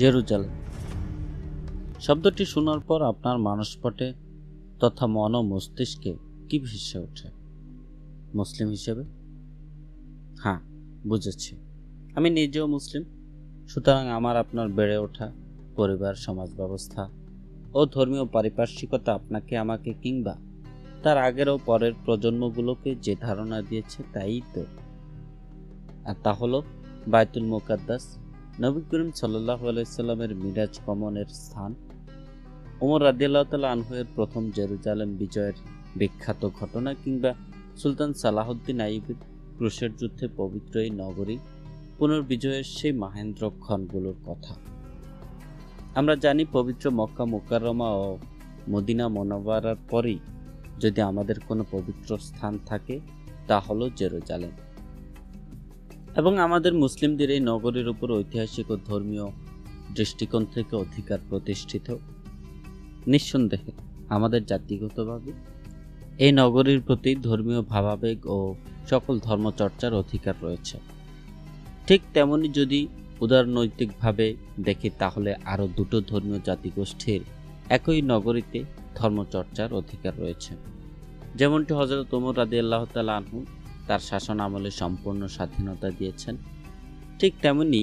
Jerusalem শব্দটি শোনার পর আপনার মানসপটে তথা মন ও মস্তিষ্কে কি ভেসে ওঠে? মুসলিম হিসেবে? হ্যাঁ, বুঝেছি। আমি নিজেও মুসলিম, সুতরাং আমার আপনার বেড়ে ওঠা পরিবার, সমাজ ব্যবস্থা ও ধর্মীয় পারিপার্শ্বিকতা আপনাকে, আমাকে কিংবা তার আগের ও পরের প্রজন্মগুলোকে যে ধারণা দিয়েছে তাই তো। আর তা হলো বায়তুল মুকাদ্দাস, নবী করিম সাল্লাল্লাহু আলাইহি সাল্লামের মিরাজ গমনের স্থান, ওমর রাদিয়াল্লাহু তাআলা আনহু এর প্রথম জেরুজালেম বিজয়ের বিখ্যাত ঘটনা, কিংবা সুলতান সালাহউদ্দিন আইয়ুবের ক্রুশের যুদ্ধে পবিত্র এই নগরী পুনর্বিজয়ের সেই মাহেন্দ্রক্ষণগুলোর কথা। আমরা জানি, পবিত্র মক্কা মুকাররমা ও মদিনা মুনাওয়ারার পরেই যদি আমাদের কোনো পবিত্র স্থান থাকে তা হলো জেরুজালেম। এবং আমাদের মুসলিমদের এই নগরীর উপর ঐতিহাসিক ও ধর্মীয় দৃষ্টিকোণ থেকে অধিকার প্রতিষ্ঠিত। নিঃসন্দেহে আমাদের জাতিগতভাবে এই নগরীর প্রতি ধর্মীয় ভাবাবেগ ও সকল ধর্মচর্চার অধিকার রয়েছে। ঠিক তেমনি যদি উদারনৈতিকভাবে দেখি, তাহলে আরও দুটো ধর্মীয় জাতিগোষ্ঠীর একই নগরীতে ধর্মচর্চার অধিকার রয়েছে। যেমনটি হযরত ওমর রাদিয়াল্লাহু তাআলা আনহু তার শাসন আমলে সম্পূর্ণ স্বাধীনতা দিয়েছেন, ঠিক তেমনি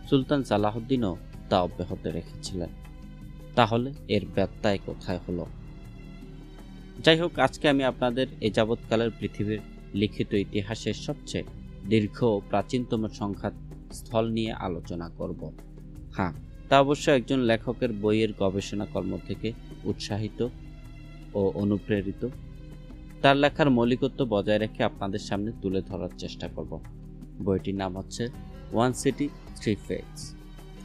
সুলতান সালাহউদ্দিনও তা অব্যাহত রেখেছিলেন। তাহলে এর ব্যত্যয় কোথায় হলো? যাই হোক, আজকে আমি আপনাদের এ যাবৎকালের পৃথিবীর লিখিত ইতিহাসের সবচেয়ে দীর্ঘ ও প্রাচীনতম সংঘাত স্থল নিয়ে আলোচনা করব। হ্যাঁ, তা অবশ্য একজন লেখকের বইয়ের গবেষণা কর্ম থেকে উৎসাহিত ও অনুপ্রেরিত। তার লেখার মৌলিকত্ব বজায় রেখে আপনাদের সামনে তুলে ধরার চেষ্টা করব। বইটির নাম হচ্ছে ওয়ান সিটি থ্রি ফেটস,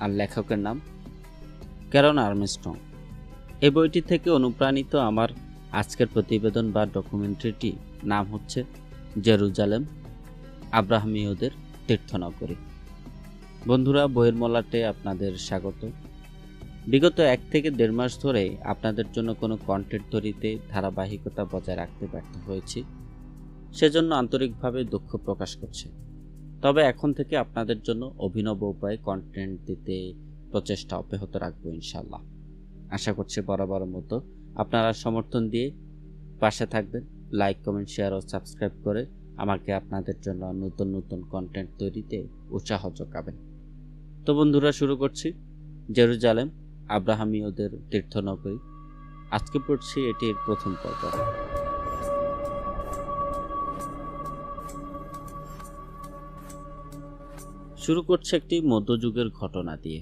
আর লেখকের নাম ক্যারন আর্মস্ট্রং। এই বইটি থেকে অনুপ্রাণিত আমার আজকের প্রতিবেদন বা ডকুমেন্টারিটি নাম হচ্ছে জেরুজালেম, আব্রাহামীয়দের তীর্থনগরী। বন্ধুরা, বইয়ের মলাটে আপনাদের স্বাগত। বিগত 1 থেকে 1.5 মাস ধরে আপনাদের জন্য কোনো কন্টেন্ট তৈরিতে ধারাবাহিকতা বজায় রাখতে ব্যর্থ হয়েছি, সেজন্য আন্তরিকভাবে দুঃখ প্রকাশ করছি। তবে এখন থেকে আপনাদের জন্য অভিনব উপায়ে কন্টেন্ট দিতে প্রচেষ্টা অব্যাহত রাখবো ইনশাল্লাহ। আশা করছি বরাবরের মতো আপনারা সমর্থন দিয়ে পাশে থাকবেন, লাইক, কমেন্ট, শেয়ার ও সাবস্ক্রাইব করে আমাকে আপনাদের জন্য নতুন নতুন কন্টেন্ট তৈরিতে উৎসাহ যোগাবেন। তো বন্ধুরা, শুরু করছি জেরুজালেম, আব্রাহামীয়দের তীর্থনগরী। আজকে পড়ছি এটির প্রথম পর্ব। শুরু করছে একটি মধ্যযুগের ঘটনা দিয়ে।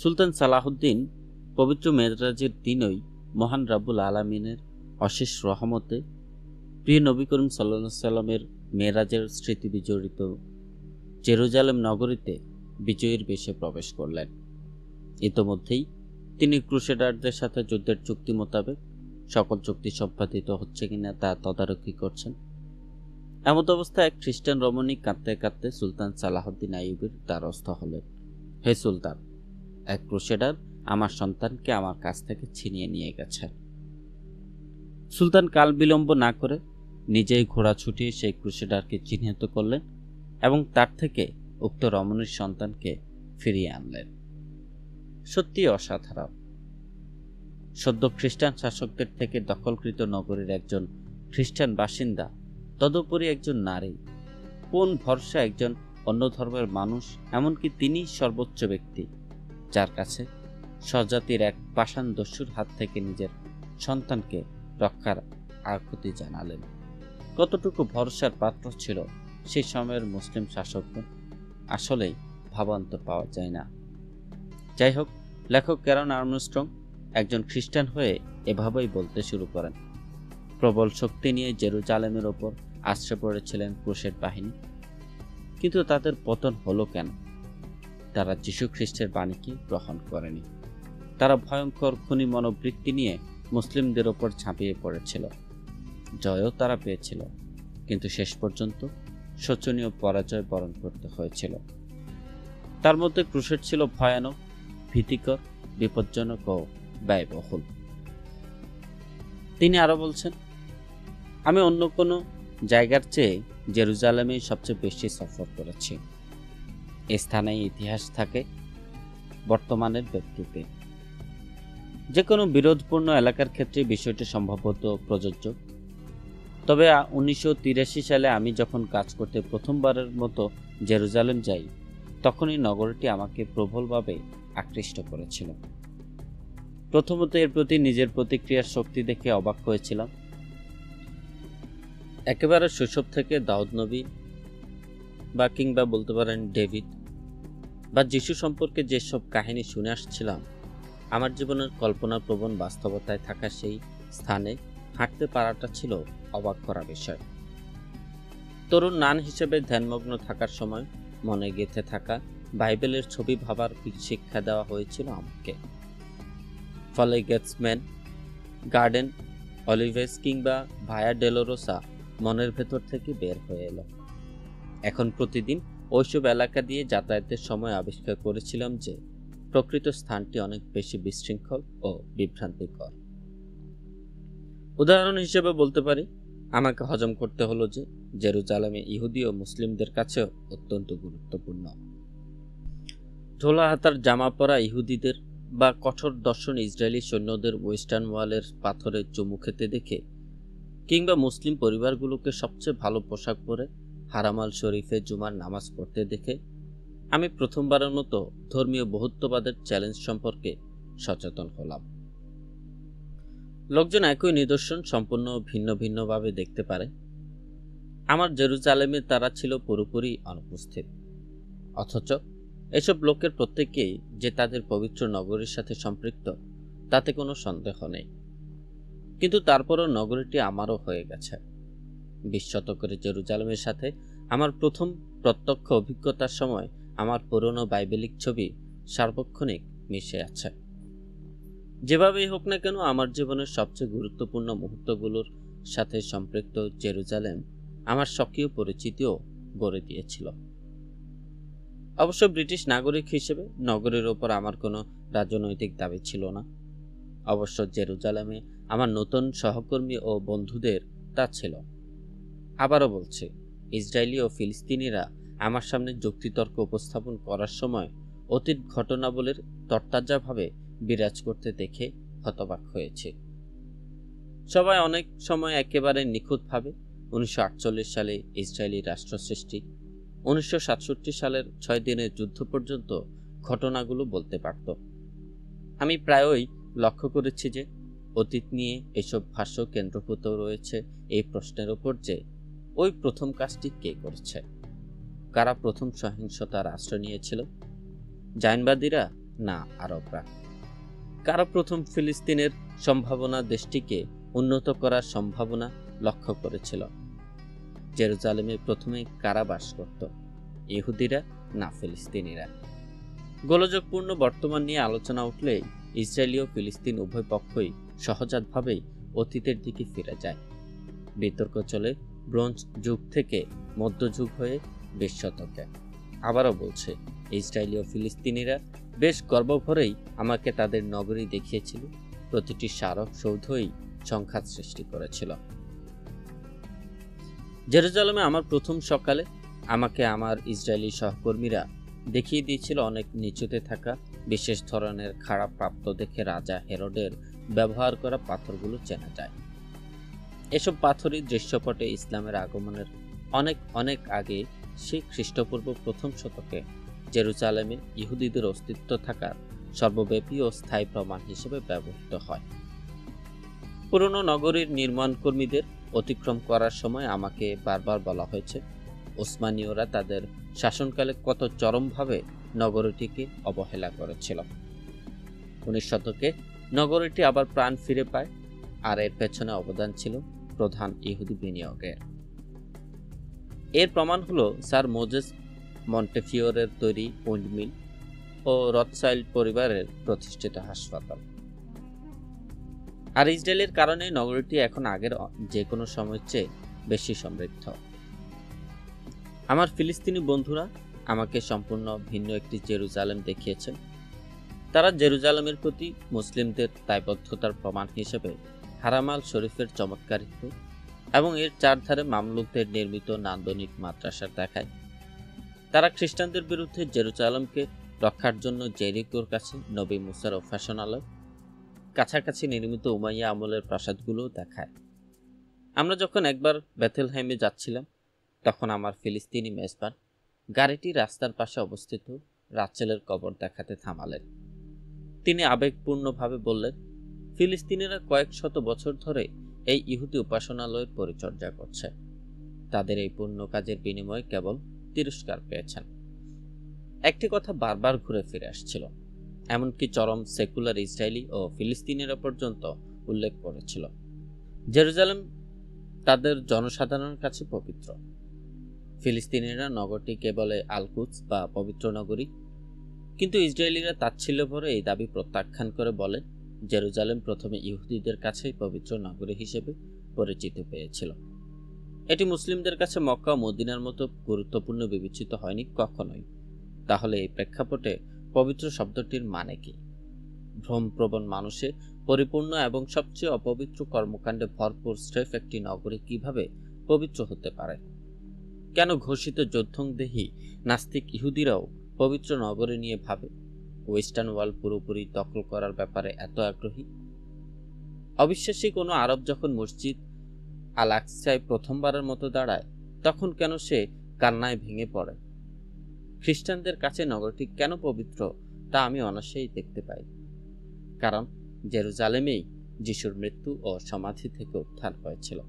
সুলতান সালাহউদ্দিন পবিত্র মেরাজের দিনই মহান রাব্বুল আলামিনের অশেষ রহমতে প্রিয় নবী করিম সাল্লাল্লাহু আলাইহি সাল্লামের মেরাজের স্মৃতি বিজড়িত জেরুজালেম নগরীতে বিজয়ীর বেশে প্রবেশ করলেন। ইতোমধ্যেই তিনি ক্রুসেডারদের সাথে যুদ্ধের চুক্তি মোতাবেক সকল চুক্তি সম্পাদিত হচ্ছে কিনা তা তদারকি করছেন। এমত অবস্থায় এক খ্রিস্টান রমণী কাঁদতে কাঁদতে সুলতান সালাহউদ্দিন আইয়ুবের দ্বারস্থ হলেন। হে সুলতান, এক ক্রুসেডার আমার সন্তানকে আমার কাছ থেকে ছিনিয়ে নিয়ে গেছে। সুলতান কাল বিলম্ব না করে নিজেই ঘোড়া ছুটিয়ে সেই ক্রুসেডারকে চিহ্নিত করলেন এবং তার থেকে উক্ত রমণীর সন্তানকে ফিরিয়ে আনলেন। সত্যি অসাধারণ। সদ্য খ্রিস্টান শাসকদের থেকে দখলকৃত নগরীর একজন খ্রিস্টান বাসিন্দা, তদুপরি একজন নারী, কোন ভরসা একজন অন্য ধর্মের মানুষ, এমনকি তিনি সর্বোচ্চ ব্যক্তি যার কাছে স্বজাতির এক পাষাণ দস্যুর হাত থেকে নিজের সন্তানকে রক্ষার আকুতি জানালেন। কতটুকু ভরসার পাত্র ছিল সেই সময়ের মুসলিম শাসকগণ, আসলেই ভাবান্তর পাওয়া যায় না। যাই হোক, লেখক ক্যারন আর্মস্ট্রং একজন খ্রিস্টান হয়ে এভাবেই বলতে শুরু করেন। প্রবল শক্তি নিয়ে জেরুজালেমের ওপর আশ্রে পড়েছিলেন ক্রুসেড বাহিনী, কিন্তু তাদের পতন হলো কেন? তারা যীশু খ্রিস্টের বাণীকে গ্রহণ করেনি। তারা ভয়ঙ্কর খুনি মনোবৃত্তি নিয়ে মুসলিমদের ওপর ঝাঁপিয়ে পড়েছিল। জয়ও তারা পেয়েছিল, কিন্তু শেষ পর্যন্ত শোচনীয় পরাজয় বরণ করতে হয়েছিল। তার মধ্যে ক্রুসেড ছিল ভয়ানক, ভীতিকর, বিপজ্জনক ও ব্যয়বহুল। তিনি আরো বলছেন, আমি অন্য কোনো জায়গার চেয়ে জেরুজালেমেই সবচেয়ে বেশি সফর করেছি। এ স্থানে ইতিহাস থাকে, বর্তমানের ব্যক্তিতে। যে কোনো বিরোধপূর্ণ এলাকার ক্ষেত্রে বিষয়টি সম্ভবত প্রযোজ্য। তবে 1983 সালে আমি যখন কাজ করতে প্রথমবারের মতো জেরুজালেম যাই, তখনই নগরীটি আমাকে প্রবলভাবে আকৃষ্ট করেছিল। প্রথমত এর প্রতি নিজের প্রতিক্রিয়ার শক্তি দেখে অবাক হয়েছিলাম। একেবারে শৈশব থেকে দাউদ নবী বা কিংবা বলতে পারেন ডেভিড বা যিশু সম্পর্কে যেসব কাহিনী শুনে আসছিলাম, আমার জীবনের কল্পনাপ্রবণ বাস্তবতায় থাকা সেই স্থানে হাঁটতে পারাটা ছিল অবাক করা বিষয়। তরুণ নান হিসেবে ধ্যানমগ্ন থাকার সময় মনে গেঁথে থাকা বাইবেলের ছবি ভাবার শিক্ষা দেওয়া হয়েছিল আমাকে। ফলে গেটসম্যান, গার্ডেন, অলিভেস কিংবা ভায়া ডেলোরোসা মনের ভেতর থেকে বের হয়ে এলো। এখন প্রতিদিন ওইসব এলাকা দিয়ে যাতায়াতের সময় আবিষ্কার করেছিলাম যে প্রকৃত স্থানটি অনেক বেশি বিশৃঙ্খল ও বিভ্রান্তিকর। উদাহরণ হিসেবে বলতে পারি, আমাকে হজম করতে হলো যে জেরুজালেমে ইহুদি ও মুসলিমদের কাছেও অত্যন্ত গুরুত্বপূর্ণ। ঢোলা হাতার জামা পরা ইহুদিদের বা কঠোর দর্শন ইসরায়েলি সৈন্যদের ওয়েস্টার্ন ওয়ালের পাথরে চুমু খেতে দেখে, কিংবা মুসলিম পরিবারগুলোকে সবচেয়ে ভালো পোশাক পরে হারামাল শরীফে জুমার নামাজ পড়তে দেখে আমি প্রথমবারের মতো ধর্মীয় বহুত্ববাদের চ্যালেঞ্জ সম্পর্কে সচেতন হলাম। লোকজন একই নিদর্শন সম্পূর্ণ ভিন্ন ভিন্নভাবে দেখতে পারে। আমার জেরুজালেমে তারা ছিল পুরোপুরি অনুপস্থিত, অথচ এসব লোকের প্রত্যেকেই যে তাদের পবিত্র নগরীর সাথে সম্পৃক্ত তাতে কোনো সন্দেহ নেই। কিন্তু তারপরও নগরীটি আমারও হয়ে গেছে। 20 শতকের জেরুজালেমের সাথে আমার প্রথম প্রত্যক্ষ অভিজ্ঞতার সময় আমার পুরনো বাইবেলিক ছবি সার্বক্ষণিক মিশে আছে। যেভাবেই হোক না কেন, আমার জীবনের সবচেয়ে গুরুত্বপূর্ণ মুহূর্তগুলোর সাথে সম্পৃক্ত জেরুজালেম আমার স্বকীয় পরিচিতিও গড়ে দিয়েছিল। অবশ্য ব্রিটিশ নাগরিক হিসেবে নগরীর ওপর আমার কোনো রাজনৈতিক দাবি ছিল না। অবশ্য জেরুজালেমে আমার নতুন সহকর্মী ও বন্ধুদের তা ছিল। আবারও বলছি, ইসরায়েলি ও ফিলিস্তিনিরা আমার সামনে যুক্তিতর্ক উপস্থাপন করার সময় অতীত ঘটনাবলীর তরতাজাভাবে বিরাজ করতে দেখে হতবাক হয়েছে। সবাই অনেক সময় একেবারে নিখুঁতভাবে 1948 সালে ইসরায়েলি রাষ্ট্র সৃষ্টি, 1967 সালের 6 দিনের যুদ্ধ পর্যন্ত ঘটনাগুলো বলতে পারত। আমি প্রায়ই লক্ষ্য করেছি যে অতীত নিয়ে এসব ভাষ্য কেন্দ্রভূত রয়েছে এই প্রশ্নের ওপর যে ওই প্রথম কাজটি কে করেছে, কারা প্রথম সহিংসতার আশ্রয় নিয়েছিল, জায়নবাদীরা না আরবরা, কারা প্রথম ফিলিস্তিনের সম্ভাবনা দেশটিকে উন্নত করার সম্ভাবনা লক্ষ্য করেছিল, জেরুজালেমে প্রথমে কারা বাস করত, ইহুদিরা না ফিলিস্তিনিরা। গোলযোগপূর্ণ বর্তমান নিয়ে আলোচনা উঠলে ইসরায়েলি ও ফিলিস্তিন উভয় পক্ষই সহজাতভাবেই অতীতের দিকে ফিরে যায়। বিতর্ক চলে ব্রোঞ্জ যুগ থেকে মধ্যযুগ হয়ে 20 শতকে। আবারও বলছে, ইসরায়েলি ও ফিলিস্তিনিরা বেশ গর্বভরেই আমাকে তাদের নগরী দেখিয়েছিল। প্রতিটি স্মারক সৌধই সংঘাত সৃষ্টি করেছিল। জেরুজালেমে আমার প্রথম সকালে আমাকে আমার ইসরায়েলি সহকর্মীরা দেখিয়ে দিয়েছিল অনেক নিচুতে থাকা বিশেষ ধরনের খারাপ প্রাপ্ত দেখে রাজা হেরোডের ব্যবহার করা পাথরগুলো চেনা যায়। এসব পাথরই দৃশ্যপটে ইসলামের আগমনের অনেক অনেক আগে, সেই খ্রিস্টপূর্ব প্রথম শতকে জেরুজালেমে ইহুদিদের অস্তিত্ব থাকার সর্বব্যাপী ও স্থায়ী প্রমাণ হিসেবে ব্যবহৃত হয়। পুরনো নগরীর নির্মাণ কর্মীদের অতিক্রম করার সময় আমাকে বারবার বলা হয়েছে ওসমানীয়রা তাদের শাসনকালে কত চরমভাবে নগরীটিকে অবহেলা করেছিল। 19 শতকে নগরীটি আবার প্রাণ ফিরে পায়, আর এর পেছনে অবদান ছিল প্রধান ইহুদি বিনিয়োগের। এর প্রমাণ হলো স্যার মোজেস মন্টেফিওরের তৈরি উইন্ডমিল ও রথচাইল্ড পরিবারের প্রতিষ্ঠিত হাসপাতাল। আর ইসরায়েলের কারণে নগরীটি এখন আগের যে কোনো সময়ের চেয়ে বেশি সমৃদ্ধ। আমার ফিলিস্তিনি বন্ধুরা আমাকে সম্পূর্ণ ভিন্ন একটি জেরুজালেম দেখিয়েছেন। তারা জেরুজালেমের প্রতি মুসলিমদের দায়বদ্ধতার প্রমাণ হিসেবে হারামাল শরীফের চমৎকারিত্ব এবং এর চারধারে মামলুকদের নির্মিত নান্দনিক মাদ্রাসা দেখায়। তারা খ্রিস্টানদের বিরুদ্ধে জেরুজালেমকে রক্ষার জন্য জেরিকোর কাছে নবী মুসার উপাসনালয়, কাছাকাছি নির্মিত উমাইয়া আমলের প্রাসাদগুলোও দেখায়। আমরা যখন একবার বেথেলহেমে যাচ্ছিলাম, তখন আমার ফিলিস্তিনি মেজবান গাড়িটি রাস্তার পাশে অবস্থিত রাচেলের কবর দেখাতে থামালেন। তিনি আবেগপূর্ণভাবে বললেন, ফিলিস্তিনিরা কয়েক শত বছর ধরে এই ইহুদি উপাসনালয়ের পরিচর্যা করছে। তাদের এই পুণ্য কাজের বিনিময়ে কেবল তিরস্কার পেয়েছেন। একটি কথা বারবার ঘুরে ফিরে আসছিল, এমনকি চরম সেকুলার ইসরায়েলি ও ফিলিস্তিনিরা পর্যন্ত উল্লেখ করেছিল, জেরুজালেম তাদের জনসাধারণের কাছে পবিত্র। ফিলিস্তিনিরা নগরটিকে বলে আল-কুদস বা পবিত্র নগরী, কিন্তু ইসরায়েলিরা তাচ্ছিল্য ভরে এই দাবি প্রত্যাখ্যান করে বলে জেরুজালেম প্রথমে ইহুদিদের কাছেই পবিত্র নগরী হিসেবে পরিচিত পেয়েছিল। এটি মুসলিমদের কাছে মক্কা ও মদিনার মতো গুরুত্বপূর্ণ বিবেচিত হয়নি কখনোই। তাহলে এই প্রেক্ষাপটে পবিত্র শব্দটির মানে কি? ভ্রমপ্রবণ মানুষে পরিপূর্ণ এবং সবচেয়ে অপবিত্র কর্মকাণ্ডে ভরপুর স্রেফ একটি নগরী কিভাবে পবিত্র হতে পারে? কেন ঘোষিত যুদ্ধংদেহী নাস্তিক ইহুদিরাও পবিত্র নগরী নিয়ে ভাবে? ওয়েস্টার্ন ওয়াল পুরোপুরি দখল করার ব্যাপারে এত আগ্রহী? অবিশ্বাসী কোনো আরব যখন মসজিদ আল আকসায় প্রথমবারের মতো দাঁড়ায়, তখন কেন সে কান্নায় ভেঙে পড়ে? খ্রিস্টানদের কাছে নগরটি কেন পবিত্র তা আমি অনায়াসেই দেখতে পাই। কারণ জেরুজালেমেই যিশুর মৃত্যু ও সমাধি থেকে উত্থান হয়েছিল।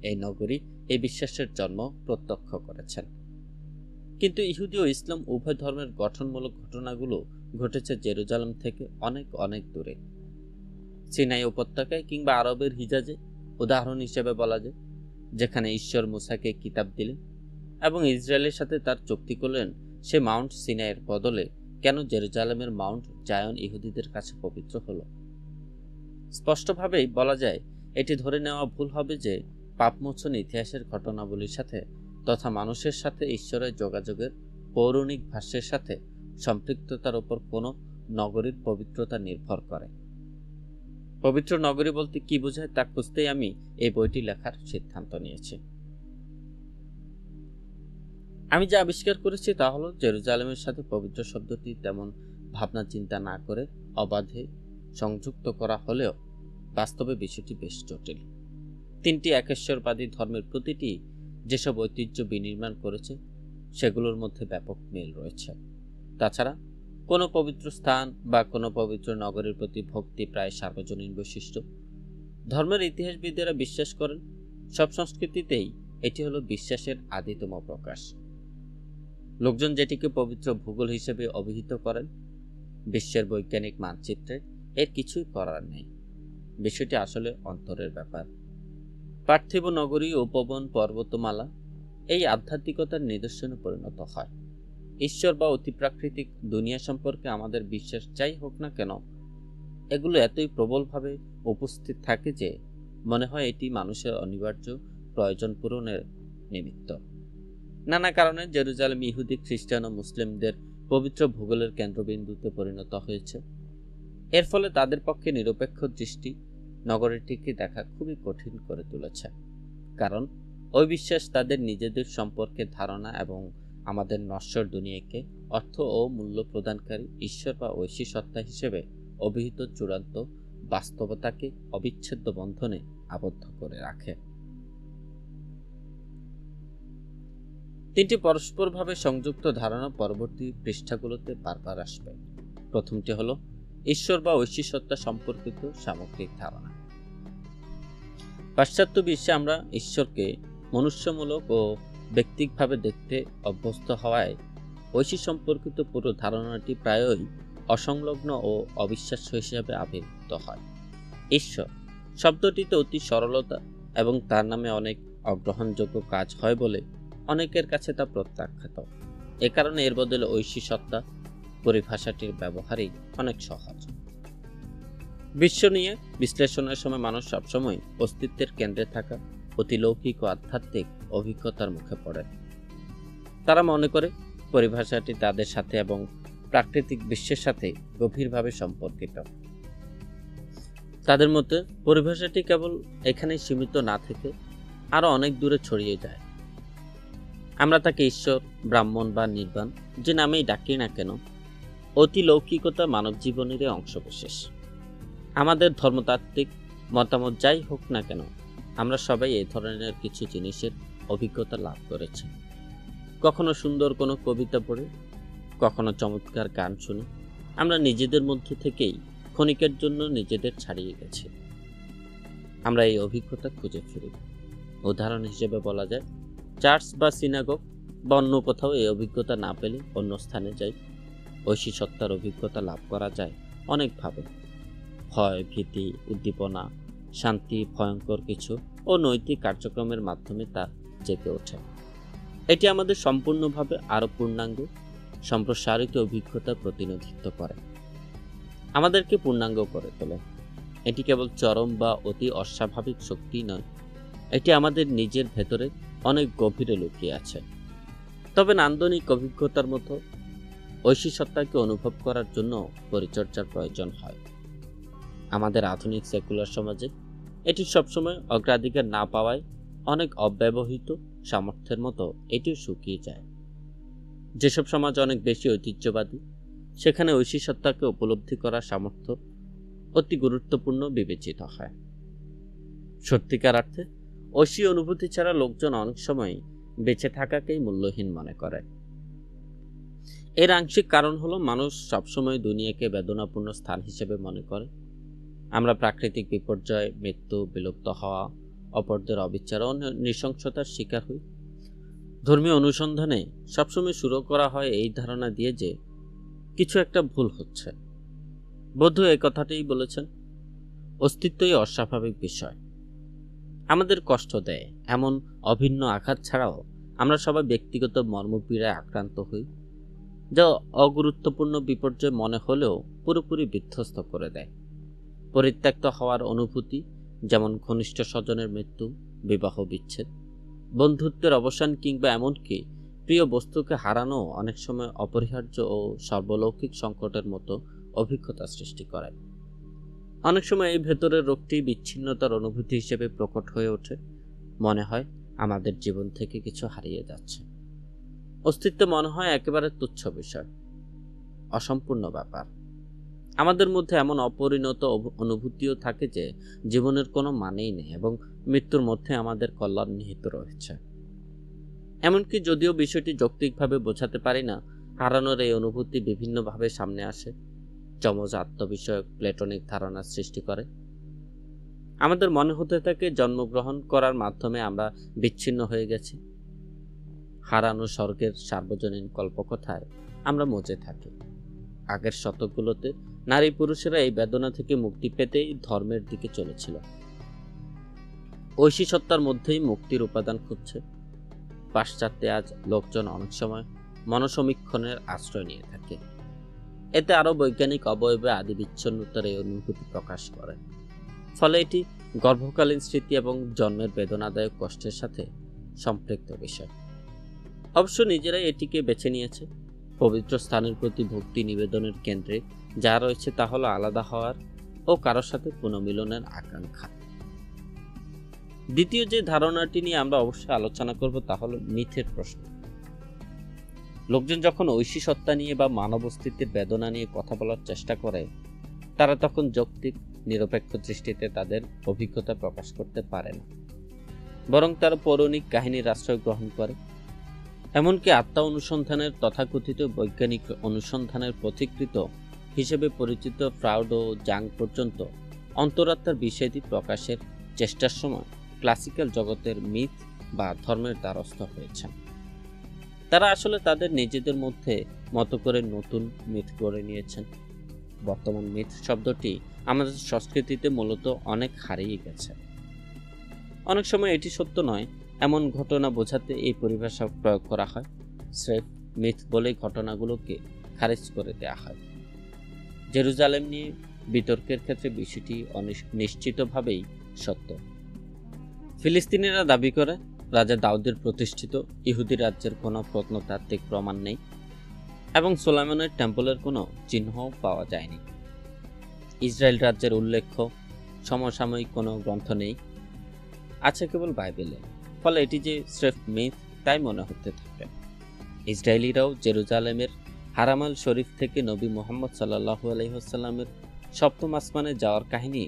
এই নগরী এই বিশ্বাসের জন্ম প্রত্যক্ষ করেছেন। কিন্তু ইহুদি ও ইসলাম উভয় ধর্মের গঠনমূলক ঘটনাগুলো ঘটেছে জেরুজালেম থেকে অনেক অনেক দূরে। সিনাই উপত্যকায় কিংবা আরবের হিজাজে উদাহরণ হিসেবে বলা যায়, যেখানে ঈশ্বর মুসাকে কিতাব দিলেন এবং ইসরায়েলের সাথে তার চুক্তি করলেন, সে মাউন্ট সিনাইয়ের বদলে কেন জেরুজালেমের মাউন্ট জায়ন ইহুদিদের কাছে পবিত্র হলো? স্পষ্টভাবেই বলা যায়, এটি ধরে নেওয়া ভুল হবে যে পাপমোচন ইতিহাসের ঘটনাবলীর সাথে তথা মানুষের সাথে ঈশ্বরের যোগাযোগের পৌরাণিক ভাষ্যের সাথে সম্পৃক্ততার উপর কোনো নগরীর পবিত্রতা নির্ভর করে। পবিত্র নগরী বলতে কি বোঝায় তা খুঁজতেই আমি এই বইটি লেখার সিদ্ধান্ত নিয়েছি। আমি যা আবিষ্কার করেছি তা হলো, জেরুজালেমের সাথে পবিত্র শব্দটি তেমন ভাবনা চিন্তা না করে অবাধে সংযুক্ত করা হলেও বাস্তবে বিষয়টি বেশ জটিল। তিনটি একেশ্বরবাদী ধর্মের প্রতিটি যেসব ঐতিহ্য বিনির্মাণ করেছে, সেগুলোর মধ্যে ব্যাপক মিল রয়েছে। তাছাড়া কোনো পবিত্র স্থান বা কোনো পবিত্র নগরের প্রতি ভক্তি প্রায় সার্বজনীন বৈশিষ্ট্য। ধর্মের ইতিহাসবিদেরা বিশ্বাস করেন, সব সংস্কৃতিতেই এটি হলো বিশ্বাসের আদিতম প্রকাশ। লোকজন যেটিকে পবিত্র ভূগোল হিসেবে অভিহিত করেন, বিশ্বের বৈজ্ঞানিক মানচিত্রে এর কিছুই করার নেই। বিষয়টি আসলে অন্তরের ব্যাপার। পার্থিব নগরী, উপবন, পর্বতমালা এই আধ্যাত্মিকতার নিদর্শনে পরিণত হয়। ঈশ্বর বা অতিপ্রাকৃতিক দুনিয়া সম্পর্কে আমাদের বিশ্বাস যাই হোক না কেন, এগুলো এতই প্রবলভাবে উপস্থিত থাকে যে মনে হয় এটি মানুষের অনিবার্য প্রয়োজন পূরণের নিমিত্ত। নানা কারণে জেরুজালেম ইহুদি, খ্রিস্টান ও মুসলিমদের পবিত্র ভূগোলের কেন্দ্রবিন্দুতে পরিণত হয়েছে। এর ফলে তাদের পক্ষে নিরপেক্ষ দৃষ্টি নগরীটিকে দেখা খুবই কঠিন করে তুলেছে। কারণ ওই বিশ্বাস তাদের নিজেদের সম্পর্কে ধারণা এবং আমাদের নশ্বর দুনিয়াকে অর্থ ও মূল্য প্রদানকারী ঈশ্বর বা ঐশী সত্তা হিসেবে অভিহিত চূড়ান্ত বাস্তবতাকে অবিচ্ছেদ্য বন্ধনে আবদ্ধ করে রাখে। তিনটি পরস্পরভাবে সংযুক্ত ধারণা পরবর্তী পৃষ্ঠাগুলোতে বারবার আসবে। প্রথমটি হলো ঈশ্বর বা ঐশী সত্তা সম্পর্কিত সামগ্রিক ধারণা। পাশ্চাত্য বিশ্বে আমরা ঈশ্বরকে মনুষ্যমূলক ও ব্যক্তিকভাবে দেখতে অভ্যস্ত হওয়ায় ঐশী সম্পর্কিত পুরো ধারণাটি প্রায়ই অসংলগ্ন ও অবিশ্বাস্য হিসেবে আবির্ভূত হয়। ঈশ্বর শব্দটিতে অতি সরলতা এবং তার নামে অনেক অগ্রহণযোগ্য কাজ হয় বলে অনেকের কাছে তা প্রত্যাখ্যাত। এ কারণে এর বদলে ঐশী সত্তা পরিভাষাটির ব্যবহারই অনেক সহজ। বিশ্ব নিয়ে বিশ্লেষণের সময় মানুষ সবসময় অস্তিত্বের কেন্দ্রে থাকা অতিলৌকিক ও আধ্যাত্মিক অভিজ্ঞতার মুখে পড়ে। তারা মনে করে পরিভাষাটি তাদের সাথে এবং প্রাকৃতিক বিশ্বের সাথে গভীরভাবে সম্পর্কিত। তাদের মতে পরিভাষাটি কেবল এখানেই সীমিত না থেকে আরো অনেক দূরে ছড়িয়ে যায়। আমরা তাকে ঈশ্বর, ব্রাহ্মণ বা নির্বাণ যে নামেই ডাকি না কেন, অতিলৌকিকতা মানব জীবনেরই অংশবিশেষ। আমাদের ধর্মতাত্ত্বিক মতামত যাই হোক না কেন, আমরা সবাই এই ধরনের কিছু জিনিসের অভিজ্ঞতা লাভ করেছি। কখনো সুন্দর কোনো কবিতা পড়ে, কখনো চমৎকার গান শুনে আমরা নিজেদের মধ্যে থেকেই ক্ষণিকের জন্য নিজেদের ছাড়িয়ে গেছি। আমরা এই অভিজ্ঞতা খুঁজে ফিরি। উদাহরণ হিসেবে বলা যায়, চার্চ বা সিনাগোগ বা অন্য কোথাও এই অভিজ্ঞতা না পেলে অন্য স্থানে যাই। ঐশী সত্তার অভিজ্ঞতা লাভ করা যায় অনেকভাবে। ভয়, ভীতি, উদ্দীপনা, শান্তি, ভয়ঙ্কর কিছু ও নৈতিক কার্যক্রমের মাধ্যমে তা জেগে ওঠে। এটি আমাদের সম্পূর্ণভাবে আরও পূর্ণাঙ্গ সম্প্রসারিত অভিজ্ঞতা প্রতিনিধিত্ব করে, আমাদেরকে পূর্ণাঙ্গ করে তোলে। এটি কেবল চরম বা অতি অস্বাভাবিক শক্তি নয়, এটি আমাদের নিজের ভেতরে অনেক গভীরে লুকিয়ে আছে। তবে নান্দনিক অভিজ্ঞতার মতো ঐশী সত্তাকে অনুভব করার জন্য পরিচর্যার প্রয়োজন হয়। আমাদের আধুনিক সেকুলার সমাজে এটি সবসময় অগ্রাধিকার না পাওয়ায় অনেক অব্যবহৃত সামর্থ্যের মতো এটিও শুকিয়ে যায়। যেসব সমাজ অনেক বেশি ঐতিহ্যবাদী, সেখানে ঐশী সত্তাকে উপলব্ধি করার সামর্থ্য অতি গুরুত্বপূর্ণ বিবেচিত হয়। সত্যিকার অর্থে ঐশী অনুভূতি ছাড়া লোকজন অনেক সময় বেঁচে থাকাকেই মূল্যহীন মনে করে। এর আংশিক কারণ হলো মানুষ সবসময় দুনিয়াকে বেদনাপূর্ণ স্থান হিসেবে মনে করে। আমরা প্রাকৃতিক বিপর্যয়, মৃত্যু, বিলুপ্ত হওয়া, অপরদের অবিচার ও নৃশংসতার শিকার হই। ধর্মীয় অনুসন্ধানে সবসময় শুরু করা হয় এই ধারণা দিয়ে যে কিছু একটা ভুল হচ্ছে। বৌদ্ধ এই কথাটাই বলেছেন, অস্তিত্বই অস্বাভাবিক বিষয়, আমাদের কষ্ট দেয়। এমন অভিন্ন আঘাত ছাড়াও আমরা সবাই ব্যক্তিগত মর্মপীড়ায় আক্রান্ত হই, যা অগুরুত্বপূর্ণ বিপর্যয় মনে হলেও পুরোপুরি বিধ্বস্ত করে দেয়। পরিত্যক্ত হওয়ার অনুভূতি, যেমন ঘনিষ্ঠ স্বজনের মৃত্যু, বিবাহ বিচ্ছেদ, বন্ধুত্বের অবসান কিংবা এমনকি প্রিয় বস্তুকে হারানো অনেক সময় অপরিহার্য ও সর্বলৌকিক সংকটের মতো অভিজ্ঞতা সৃষ্টি করে। অনেক সময় এই ভেতরের রোগটি বিচ্ছিন্নতার অনুভূতি হিসেবে প্রকট হয়ে ওঠে। মনে হয় আমাদের জীবন থেকে কিছু হারিয়ে যাচ্ছে। অস্তিত্ব মনে হয় একেবারে তুচ্ছ বিষয়, অসম্পূর্ণ ব্যাপার। আমাদের মধ্যে এমন অপরিণত অনুভূতিও থাকে যে জীবনের কোনো মানেই নেই এবং মৃত্যুর মধ্যে আমাদের কল্যাণ নিহিত রয়েছে। এমনকি যদিও বিষয়টি যৌক্তিকভাবে বোঝাতে পারি না, হারানোর এই অনুভূতি বিভিন্নভাবে সামনে আসে। যমজ আত্মবিষয়ক প্লেটনিক ধারণার সৃষ্টি করে। আমাদের মনে হতে থাকে জন্মগ্রহণ করার মাধ্যমে আমরা বিচ্ছিন্ন হয়ে গেছি। হারানো স্বর্গের সার্বজনীন কল্পকথায় আমরা মজে থাকি। আগের শতকগুলোতে নারী পুরুষেরা এই বেদনা থেকে মুক্তি পেতেই ধর্মের দিকে চলেছিল। ঐশী সত্তার মধ্যেই মুক্তির উপাদান খুঁজছে। পাশ্চাত্যে আজ লোকজন অনেক সময় মনসমীক্ষণের আশ্রয় নিয়ে থাকে। এতে আরও বৈজ্ঞানিক অবয়বে আদি বিচ্ছিন্নতার এই অনুভূতি প্রকাশ করে। ফলে এটি গর্ভকালীন স্মৃতি এবং জন্মের বেদনাদায়ক কষ্টের সাথে সম্পৃক্ত বিষয়। অবশ্য নিজেরাই এটিকে বেছে নিয়েছে। পবিত্র স্থানের প্রতি ভক্তি নিবেদনের কেন্দ্রে যা রয়েছে তা হলো আলাদা হওয়ার ও কারোর সাথে পুনর্মিলনের আকাঙ্ক্ষা। দ্বিতীয় যে ধারণাটি নিয়ে আমরা অবশ্যই আলোচনা করব তা হলো মিথের প্রশ্ন। লোকজন যখন ঐশী সত্তা নিয়ে বা মানব অস্তিত্বের বেদনা নিয়ে কথা বলার চেষ্টা করে, তারা তখন যৌক্তিক নিরপেক্ষ দৃষ্টিতে তাদের অভিজ্ঞতা প্রকাশ করতে পারে না, বরং তারা পৌরাণিক কাহিনীর আশ্রয় গ্রহণ করে। এমনকি আত্মা অনুসন্ধানের তথাকথিত বৈজ্ঞানিক অনুসন্ধানের পথিকৃত হিসেবে পরিচিত ফ্রাউড ও জাং পর্যন্ত অন্তরাত্মার বিষয়টি প্রকাশের চেষ্টার সময় ক্লাসিক্যাল জগতের মিথ বা ধর্মের দ্বারস্থ হয়েছেন। তারা আসলে তাদের নিজেদের মধ্যে মতো করে নতুন মিথ গড়ে নিয়েছেন। বর্তমান মিথ শব্দটি আমাদের সংস্কৃতিতে মূলত অনেক হারিয়ে গেছে। অনেক সময় এটি সত্য নয় এমন ঘটনা বোঝাতে এই পরিভাষা প্রয়োগ করা হয়। স্রেফ মিথ বলে ঘটনাগুলোকে খারিজ করে দেয়া হয়। জেরুজালেম নিয়ে বিতর্কের ক্ষেত্রে বিষয়টি নিশ্চিতভাবেই সত্য। ফিলিস্তিনিরা দাবি করে রাজা দাউদের প্রতিষ্ঠিত ইহুদি রাজ্যের কোনো প্রত্নতাত্ত্বিক প্রমাণ নেই এবং সুলাইমানের টেম্পলের কোনো চিহ্নও পাওয়া যায়নি। ইসরায়েল রাজ্যের উল্লেখ্য সমসাময়িক কোনো গ্রন্থ নেই, আছে কেবল বাইবেলে। ফলে এটি যে স্রেফ মিথ তাই মনে হতে থাকে। ইসরায়েলিরাও জেরুজালেমের হারামাল শরীফ থেকে নবী মুহাম্মদ সাল্লাল্লাহু আলাইহি ওয়াসাল্লামের সপ্তম আসমানে যাওয়ার কাহিনী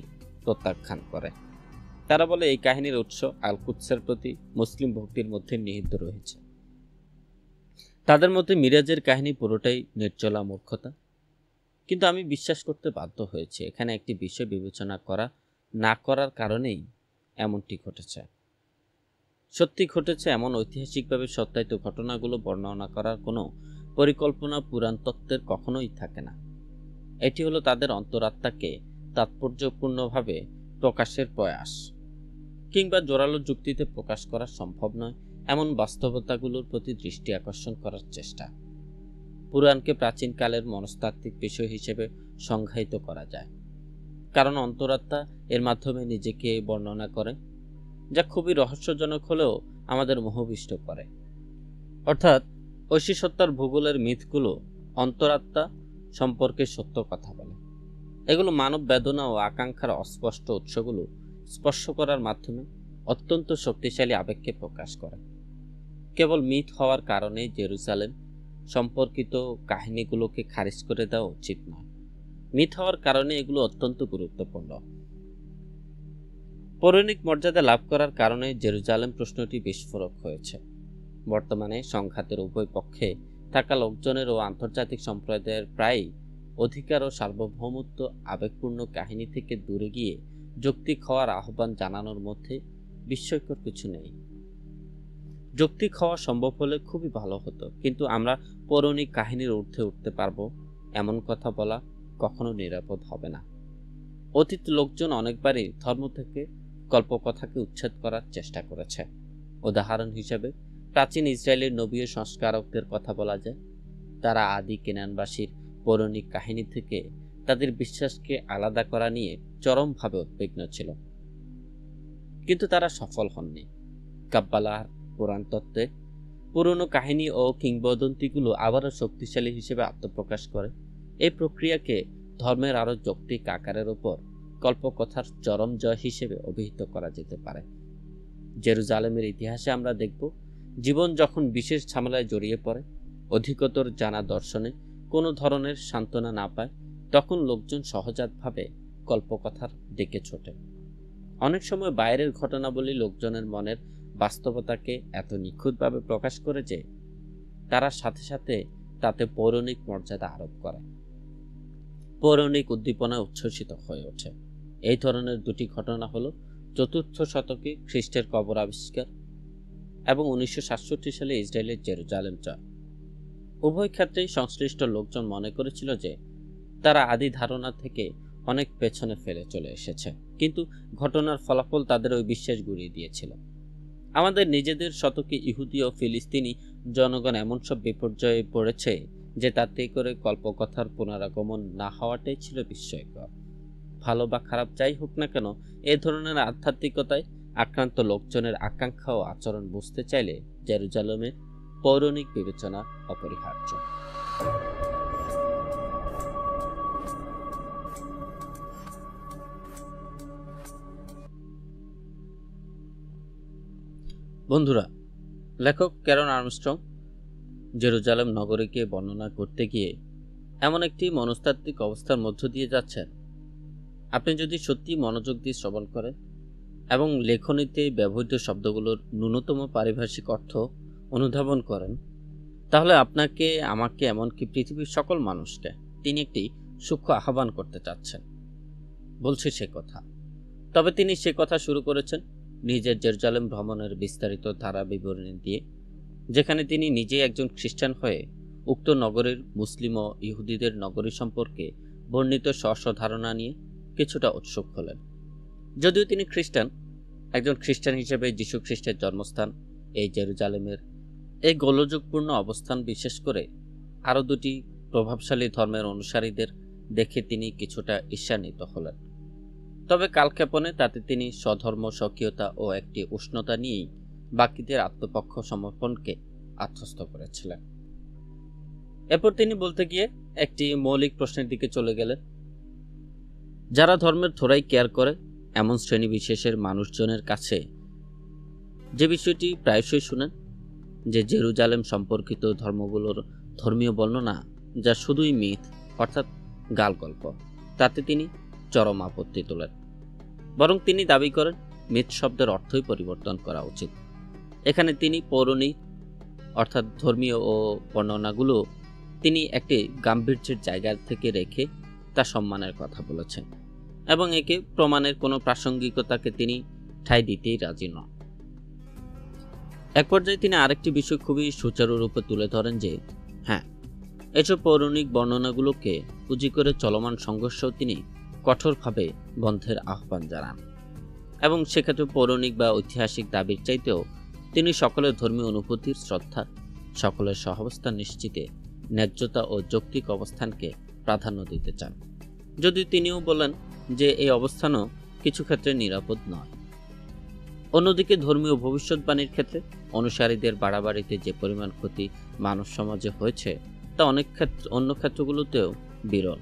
প্রত্যাখ্যান করে। তারা বলে এই কাহিনীর উৎস আল কুদসের প্রতি মুসলিম ভক্তির মধ্যে নিহিত রয়েছে। তাদের মধ্যে মিরাজের কাহিনী পুরোটাই নির্জলা মূর্খতা। কিন্তু আমি বিশ্বাস করতে বাধ্য হয়েছি এখানে একটি বিষয় বিবেচনা করা না করার কারণেই এমনটি ঘটেছে। সত্যি ঘটেছে এমন ঐতিহাসিকভাবে সত্যায়িত ঘটনাগুলো বর্ণনা করার কোনো পরিকল্পনা পুরাণ তত্ত্বের কখনোই থাকে না। এটি হলো তাদের অন্তরাত্মাকে তাৎপর্যপূর্ণভাবে প্রকাশের প্রয়াস, কিংবা জোরালো যুক্তিতে প্রকাশ করা সম্ভব নয় এমন বাস্তবতাগুলোর প্রতি দৃষ্টি আকর্ষণ করার চেষ্টা। পুরাণকে প্রাচীনকালের মনস্তাত্ত্বিক বিষয় হিসেবে সংজ্ঞায়িত করা যায়, কারণ অন্তরাত্মা এর মাধ্যমে নিজেকে বর্ণনা করে, যা খুবই রহস্যজনক হলেও আমাদের মোহবিষ্ট করে। অর্থাৎ ঐশী সত্তার ভূগোলের মিথগুলো অন্তরাত্মা সম্পর্কে সত্য কথা বলে। এগুলো মানব বেদনা ও আকাঙ্ক্ষার অস্পষ্ট উৎসগুলো স্পর্শ করার মাধ্যমে অত্যন্ত শক্তিশালী আবেগকে প্রকাশ করে। কেবল মিথ হওয়ার কারণে জেরুজালেম সম্পর্কিত কাহিনীগুলোকে খারিজ করে দেওয়া উচিত নয়। মিথ হওয়ার কারণে এগুলো অত্যন্ত গুরুত্বপূর্ণ। পৌরাণিক মর্যাদা লাভ করার কারণে জেরুজালেম প্রশ্নটি বিস্ফোরক হয়েছে। বর্তমানে সংঘাতের উভয় পক্ষে থাকা লোকজনের ও আন্তর্জাতিক সম্প্রদায়ের প্রায় অধিকার ও সার্বভৌমত্ব আবেগপূর্ণ কাহিনী থেকে দূরে গিয়ে যৌক্তিক হওয়ার আহ্বান জানানোর মধ্যে বিস্ময়কর কিছু নেই। যৌক্তিক হওয়া সম্ভব হলে খুবই ভালো হতো, কিন্তু আমরা পৌরাণিক কাহিনীর ঊর্ধ্বে উঠতে পারবো এমন কথা বলা কখনো নিরাপদ হবে না। অতীত লোকজন অনেকবারই ধর্ম থেকে কল্পকথাকে উচ্ছেদ করার চেষ্টা করেছে। উদাহরণ হিসেবে প্রাচীন ইসরায়েলের নবী ও সংস্কারকদের কথা বলা যায়। তারা আদি কেনানবাসীর পৌরাণিক কাহিনী থেকে তাদের বিশ্বাসকে আলাদা করা নিয়ে চরমভাবে উদ্বিগ্ন ছিল, কিন্তু তারা সফল হননি। কাব্বালার পুরাণ তত্ত্বে পুরনো কাহিনী ও কিংবদন্তিগুলো আবারও শক্তিশালী হিসেবে আত্মপ্রকাশ করে। এই প্রক্রিয়াকে ধর্মের আরও যৌক্তিক আকারের উপর কল্পকথার চরম জয় হিসেবে অভিহিত করা যেতে পারে। জেরুজালেমের ইতিহাসে আমরা দেখব, জীবন যখন বিশেষ ঝামেলায় জড়িয়ে পড়ে, অধিকতর জানা দর্শনে কোনো ধরনের সান্ত্বনা না পায়, তখন লোকজন সহজাতভাবে কল্পকথার দিকে ছোটে। অনেক সময় বাইরের ঘটনাবলী লোকজনের মনের বাস্তবতাকে এত নিখুঁতভাবে প্রকাশ করে যে তারা সাথে সাথে তাতে পৌরাণিক মর্যাদা আরোপ করে, পৌরাণিক উদ্দীপনায় উচ্ছ্বসিত হয়ে ওঠে। এই ধরনের দুটি ঘটনা হলো ৪র্থ শতকে খ্রিস্টের কবর আবিষ্কার এবং ১৯৬৭ সালে ইসরায়েলের জেরুজালেম জয়। উভয় ক্ষেত্রেই সংশ্লিষ্ট লোকজন মনে করেছিল যে তারা আদি ধারণা থেকে অনেক পেছনে ফেলে চলে এসেছে, কিন্তু ঘটনার ফলাফল তাদের ওই বিশ্বাস গুঁড়িয়ে দিয়েছিল। আমাদের নিজেদের শতকে ইহুদি ও ফিলিস্তিনি জনগণ এমন সব বিপর্যয়ে পড়েছে যে তাতে করে কল্পকথার পুনরাগমন না হওয়াটাই ছিল বিস্ময়কর। ভালো বা খারাপ যাই হোক না কেন, এ ধরনের আধ্যাত্মিকতায় আক্রান্ত লোকজনের আকাঙ্ক্ষা ও আচরণ বুঝতে চাইলে জেরুজালেমের পৌরাণিক বিবেচনা অপরিহার্য। বন্ধুরা, লেখক ক্যারন আর্মস্ট্রং জেরুজালেম নগরীকে বর্ণনা করতে গিয়ে এমন একটি মনস্তাত্ত্বিক অবস্থার মধ্য দিয়ে যাচ্ছেন, আপনি যদি সত্যি মনোযোগ দিয়ে শ্রবণ করেন এবং লেখনীতে ব্যবহৃত শব্দগুলোর ন্যূনতম পারিভাষিক অর্থ অনুধাবন করেন, তাহলে আপনাকে, আমাকে, এমনকি পৃথিবীর সকল মানুষকে তিনি একটি সূক্ষ্ম আহ্বান করতে চাচ্ছেন। বলছে সে কথা। তবে তিনি সে কথা শুরু করেছেন নিজের জেরুজালেম ভ্রমণের বিস্তারিত ধারা বিবরণী দিয়ে, যেখানে তিনি নিজেই একজন খ্রিস্টান হয়ে উক্ত নগরীর মুসলিম ও ইহুদিদের নগরী সম্পর্কে বর্ণিত স্ব ধারণা নিয়ে কিছুটা উৎসুক হলেন। যদিও তিনি খ্রিস্টান, একজন খ্রিস্টান হিসেবে যীশু খ্রিস্টের জন্মস্থান এই জেরুজালেমের এই গোলযোগপূর্ণ অবস্থান, বিশেষ করে আরও দুটি প্রভাবশালী ধর্মের অনুসারীদের দেখে তিনি কিছুটা ঈর্ষান্বিত হলেন। তবে কালক্ষেপণে তাতে তিনি স্বধর্ম, স্বকীয়তা ও একটি উষ্ণতা নিয়েই বাকিদের আত্মপক্ষ সমর্পণকে আত্মস্থ করেছিলেন। এরপর তিনি বলতে গিয়ে একটি মৌলিক প্রশ্নের দিকে চলে গেলেন। যারা ধর্মের থোড়াই কেয়ার করে এমন শ্রেণী বিশেষের মানুষজনের কাছে যে বিষয়টি প্রায়শই শুনেন, যে জেরুজালেম সম্পর্কিত ধর্মগুলোর ধর্মীয় বর্ণনা যা শুধুই মিথ অর্থাৎ গাল গল্প, তাতে তিনি চরম আপত্তি তোলেন। বরং তিনি দাবি করেন মিথ শব্দের অর্থই পরিবর্তন করা উচিত। এখানে তিনি পৌরাণিক অর্থাৎ ধর্মীয় ও বর্ণনাগুলো তিনি একটি গাম্ভীর্যের জায়গা থেকে রেখে তা সম্মানের কথা বলেছেন এবং একে প্রমাণের কোনো প্রাসঙ্গিকতাকে তিনি ঠাঁই দিতেই রাজি নন। এক পর্যায়ে তিনি আরেকটি বিষয় খুবই সুচারুরূপে তুলে ধরেন যে হ্যাঁ, এসব পৌরাণিক বর্ণনাগুলোকে পুঁজি করে চলমান সংঘর্ষ তিনি কঠোরভাবে বন্ধের আহ্বান জানান এবং সেক্ষেত্রে পৌরাণিক বা ঐতিহাসিক দাবির চাইতেও তিনি সকলের ধর্মীয় অনুভূতির শ্রদ্ধা, সকলের সহাবস্থান নিশ্চিতে ন্যায্যতা ও যৌক্তিক অবস্থানকে প্রাধান্য দিতে চান, যদিও তিনিও বলেন যে এই অবস্থানও কিছু ক্ষেত্রে নিরাপদ নয়। অন্যদিকে ধর্মীয় ভবিষ্যৎবাণীর ক্ষেত্রে অনুসারীদের বাড়াবাড়িতে যে পরিমাণ ক্ষতি মানব সমাজে হয়েছে তা অন্য ক্ষেত্রগুলোতেও বিরল।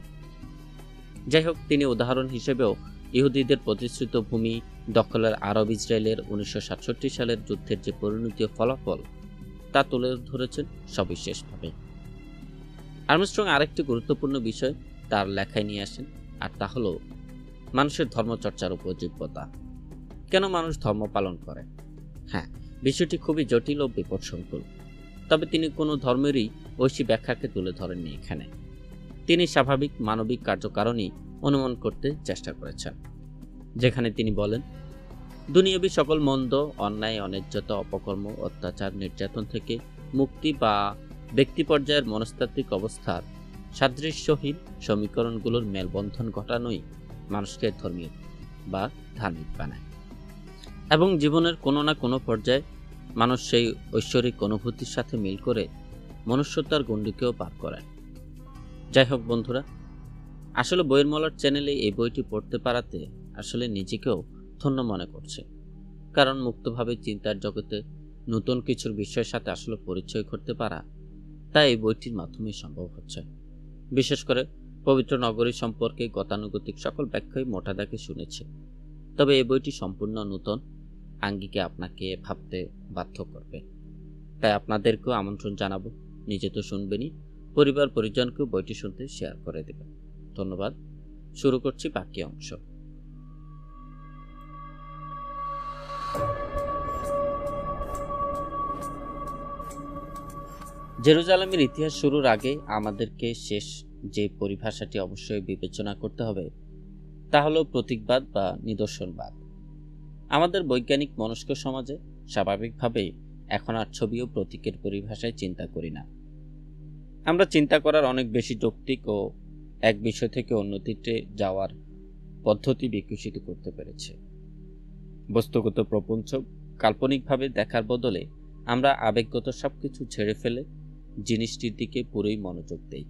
যাই হোক, তিনি উদাহরণ হিসেবেও ইহুদিদের প্রতিশ্রুত ভূমি দখলের আরব ইসরায়েলের 1967 সালের যুদ্ধের যে পরিণতি ফলাফল তা তুলে ধরেছেন সবিশেষভাবে। আর্মস্ট্রং আরেকটি গুরুত্বপূর্ণ বিষয় তার লেখায় নিয়ে আসেন, আর তা হল মানুষের ধর্মচর্চার উপযোগ্যতা। কেন মানুষ ধর্ম পালন করে? হ্যাঁ, বিষয়টি খুবই জটিল ও বিপদসংকুল, তবে তিনি কোনো ধর্মেরই ঐশী ব্যাখ্যাকে তুলে ধরেননি এখানে। তিনি স্বাভাবিক মানবিক কার্যকারণই অনুমান করতে চেষ্টা করেছেন, যেখানে তিনি বলেন দুনিয়াবী সকল মন্দ, অন্যায়, অন্যায্যতা, অপকর্ম, অত্যাচার, নির্যাতন থেকে মুক্তি বা ব্যক্তি পর্যায়ের মনস্তাত্ত্বিক অবস্থার সাদৃশ্যহীন সমীকরণগুলোর মেলবন্ধন ঘটানোই মানুষকে ধর্মীয় বা ধার্মিক বানায় এবং জীবনের কোনো না কোনো পর্যায়ে মানুষ সেই ঐশ্বরিক অনুভূতির সাথে মিল করে মনুষ্যতার গণ্ডিকেও পার করেন। যাই হোক বন্ধুরা, আসলে বইয়ের মলার চ্যানেলে এই বইটি পড়তে পারাতে আসলে নিজেকেও ধন্য মনে করছে, কারণ মুক্তভাবে চিন্তার জগতে নতুন কিছুর বিষয়ের সাথে আসলে পরিচয় করতে পারা তা এই বইটির মাধ্যমেই সম্ভব হচ্ছে। বিশেষ করে পবিত্র নগরী সম্পর্কে গতানুগতিক সকল ব্যাখ্যাই মোটা দাগে শুনেছি, তবে এই বইটি সম্পূর্ণ নতুন আঙ্গিকে আপনাকে ভাবতে বাধ্য করবে। তাই আপনাদেরকেও আমন্ত্রণ জানাবো, নিজে তো শুনবেনই, পরিবার পরিজনকেও বইটি শুনতে শেয়ার করে দেবেন। ধন্যবাদ। শুরু করছি বাকি অংশ। জেরুজালেমের ইতিহাস শুরুর আগে আমাদেরকে শেষ যে পরিভাষাটি অবশ্যই বিবেচনা করতে হবে তা হলো প্রতীকবাদ বা নিদর্শনবাদ। আমাদের বৈজ্ঞানিক মনস্ক সমাজে স্বাভাবিকভাবেই এখন আর ছবি ও প্রতীকের পরিভাষায় চিন্তা করি না। আমরা চিন্তা করার অনেক বেশি যৌক্তিক ও এক বিষয় থেকে অন্যটিতে যাওয়ার পদ্ধতি বিকশিত করতে পেরেছে। বস্তুগত প্রপঞ্চ কাল্পনিকভাবে দেখার বদলে আমরা আবেগগত সবকিছু ছেড়ে ফেলে জিনিসটির দিকে পুরোই মনোযোগ দেই।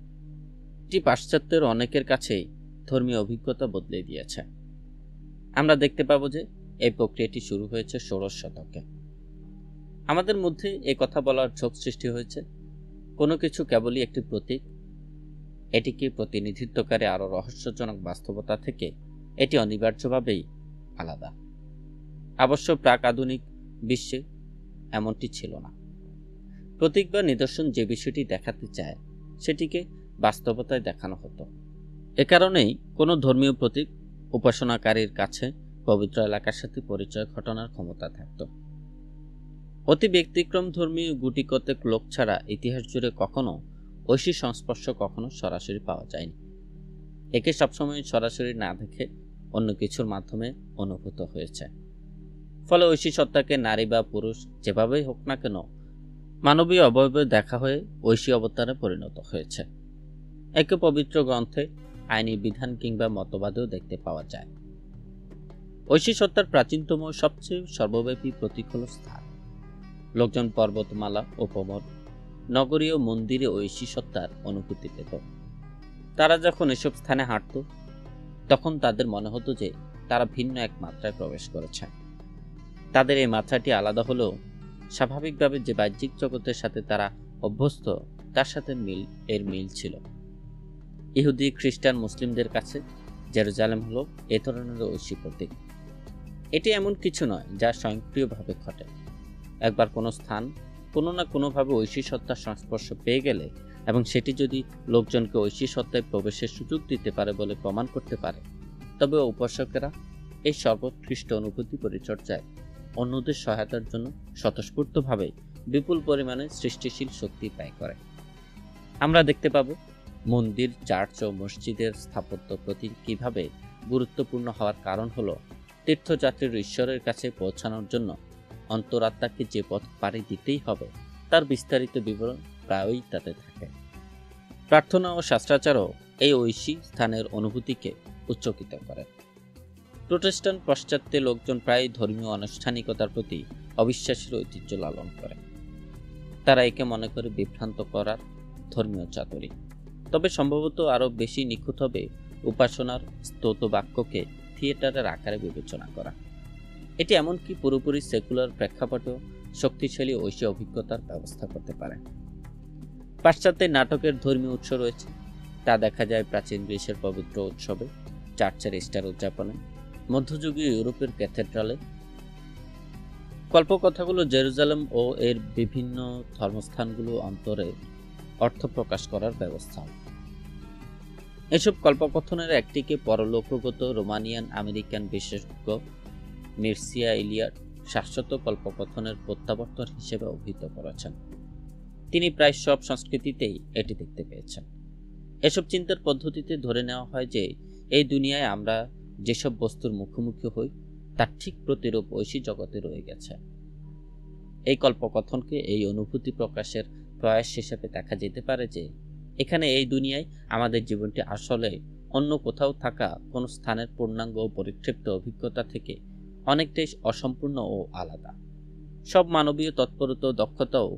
এটি পাশ্চাত্যের অনেকের কাছেই ধর্মীয় অভিজ্ঞতা বদলে দিয়েছে। আমরা দেখতে পাবো যে এই প্রক্রিয়াটি শুরু হয়েছে 16 শতকে। আমাদের মধ্যে এই কথা বলার ঝোঁক সৃষ্টি হয়েছে কোনো কিছু কেবলই একটি প্রতীক, এটিকে প্রতিনিধিত্বকারী আরও রহস্যজনক বাস্তবতা থেকে এটি অনিবার্যভাবেই আলাদা। অবশ্য প্রাক আধুনিক বিশ্বে এমনটি ছিল না। প্রতীক বা নিদর্শন যে বিষয়টি দেখাতে চায় সেটিকে বাস্তবতায় দেখানো হতো। এ কারণেই কোনো ধর্মীয় প্রতীক উপাসনাকারীর কাছে পবিত্র এলাকার সাথে পরিচয় ঘটানোর ক্ষমতা থাকত। অতি ব্যতিক্রম ধর্মী গুটিকতেক লোক ছাড়া ইতিহাস জুড়ে কখনো ঐশী সংস্পর্শ কখনো সরাসরি পাওয়া যায়নি। একে সবসময় সরাসরি না দেখে অন্য কিছুর মাধ্যমে অনুভূত হয়েছে। ফলে ঐশী সত্তাকে নারী বা পুরুষ যেভাবেই হোক না কেন মানবীয় অবয়বে দেখা হয়ে ঐশী অবতারে পরিণত হয়েছে। একে পবিত্র গ্রন্থে, আইনি বিধান কিংবা মতবাদেও দেখতে পাওয়া যায়। ঐশী সত্তার প্রাচীনতম সবচেয়ে সর্বব্যাপী প্রতীক হল স্থান। লোকজন পর্বতমালা ও পর্বত, নগরীয় মন্দিরে ঐশী সত্তার অনুভূতি পেত। তারা যখন এসব স্থানে হাঁটত তখন তাদের মনে হতো যে তারা ভিন্ন এক মাত্রায় প্রবেশ করেছে। তাদের এই মাত্রাটি আলাদা হলেও স্বাভাবিকভাবে যে বাহ্যিক জগতের সাথে তারা অভ্যস্ত তার সাথে মিল ছিল। ইহুদি, খ্রিস্টান, মুসলিমদের কাছে জেরুজালেম হলো এ ধরনের ঐশী প্রতীক। এটি এমন কিছু নয় যা স্বয়ংক্রিয়ভাবে ঘটে। একবার কোনো স্থান কোনো না কোনোভাবে ঐশী সত্তার সংস্পর্শ পেয়ে গেলে এবং সেটি যদি লোকজনকে ঐশী সত্তায় প্রবেশের সুযোগ দিতে পারে বলে প্রমাণ করতে পারে, তবে উপাসকেরা এই সর্বোৎকৃষ্ট অনুভূতি পরিচর্যায় অন্যদের সহায়তার জন্য স্বতঃস্ফূর্তভাবে বিপুল পরিমাণে সৃষ্টিশীল শক্তি ব্যয় করে। আমরা দেখতে পাব মন্দির, চার্চ ও মসজিদের স্থাপত্য প্রতি কিভাবে গুরুত্বপূর্ণ হওয়ার কারণ হলো তীর্থযাত্রীর ঈশ্বরের কাছে পৌঁছানোর জন্য অন্তরাত্মাকে যে পথ পাড়ি দিতেই হবে তার বিস্তারিত বিবরণ প্রায়ই তাতে থাকে। প্রার্থনা ও শাস্ত্রাচারও এই ঐশী স্থানের অনুভূতিকে উচ্চকিত করে। প্রোটেস্ট্যান্ট পাশ্চাত্যে লোকজন প্রায় ধর্মীয় আনুষ্ঠানিকতার প্রতি অবিশ্বাসের ঐতিহ্য লালন করে। তারা একে মনে করে বিভ্রান্ত করার ধর্মীয় চাতুরী। তবে সম্ভবত আরও বেশি নিখুঁত হবে উপাসনার স্তোত বাক্যকে থিয়েটারের আকারে বিবেচনা করা। এটি এমনকি পুরোপুরি সেকুলার প্রেক্ষাপটেও শক্তিশালী ঐশী অভিজ্ঞতার ব্যবস্থা করতে পারে। পাশ্চাত্যের নাটকের ধর্মীয় উৎস রয়েছে। তা দেখা যায় প্রাচীন গ্রিসের পবিত্র উৎসবে, চার্চের ইস্টার উদযাপনে, মধ্যযুগীয় ইউরোপের ক্যাথেড্রালে। কল্পকথাগুলো জেরুজালেম ও এর বিভিন্ন ধর্মস্থানগুলো অন্তরে অর্থ প্রকাশ করার ব্যবস্থা। এসব কল্পকথনের একটিকে পরলোকগত রোমানিয়ান আমেরিকান বিশেষজ্ঞ মির্সিয়া ইলিয়াড শাশ্বত কল্পকথনের প্রত্যাবর্তন হিসেবে অভিহিত করেছেন। তিনি প্রায় সব সংস্কৃতিতেই এটি দেখতে পেয়েছেন। এসব চিন্তার পদ্ধতিতে ধরে নেওয়া হয় যে এই দুনিয়ায় আমরা যেসব বস্তুর মুখোমুখি হই তার ঠিক প্রতিরূপ ঐশী জগতে রয়ে গেছে। এই কল্পকথনকে এই অনুভূতি প্রকাশের প্রয়াস হিসেবে দেখা যেতে পারে যে এখানে এই দুনিয়ায় আমাদের জীবনটি আসলে অন্য কোথাও থাকা কোনো স্থানের পূর্ণাঙ্গ ও পরিক্ষিপ্ত অভিজ্ঞতা থেকে অনেকটাই অসম্পূর্ণ ও আলাদা। সব মানবীয় তৎপরতা ও দক্ষতাও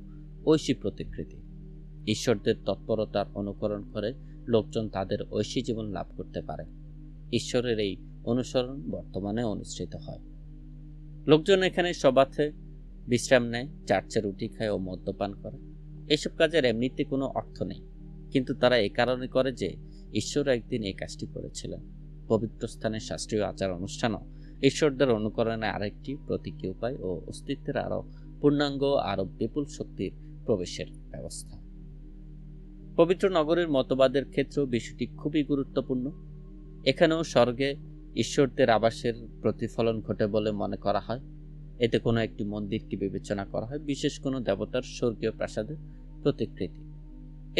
ঐশী প্রতিকৃতি। ঈশ্বরদের তৎপরতার অনুকরণ করে লোকজন তাদের ঐশী জীবন লাভ করতে পারে। ঈশ্বরের এই অনুসরণ বর্তমানে অনুসৃত হয়। লোকজন এখানে সবাথে বিশ্রাম নেয়, চার্চে রুটি খায় ও মদ্যপান করে। এসব কাজের এমনিতে কোনো অর্থ নেই, কিন্তু তারা এ কারণে করে যে ঈশ্বর একদিন এই কাজটি করেছিলেন। পবিত্র স্থানের শাস্ত্রীয় আচার অনুষ্ঠানও ঈশ্বরদের অনুকরণে আরেকটি প্রতীকী উপায় ও অস্তিত্বের আরও পূর্ণাঙ্গ আরও বিপুল শক্তির প্রবেশের ব্যবস্থা। পবিত্র নগরীর মতবাদের ক্ষেত্রেও বিষয়টি খুবই গুরুত্বপূর্ণ। এখানেও স্বর্গে ঈশ্বরদের আবাসের প্রতিফলন ঘটে বলে মনে করা হয়। এতে কোনো একটি মন্দিরকে বিবেচনা করা হয় বিশেষ কোনো দেবতার স্বর্গীয় প্রাসাদের প্রতিকৃতি।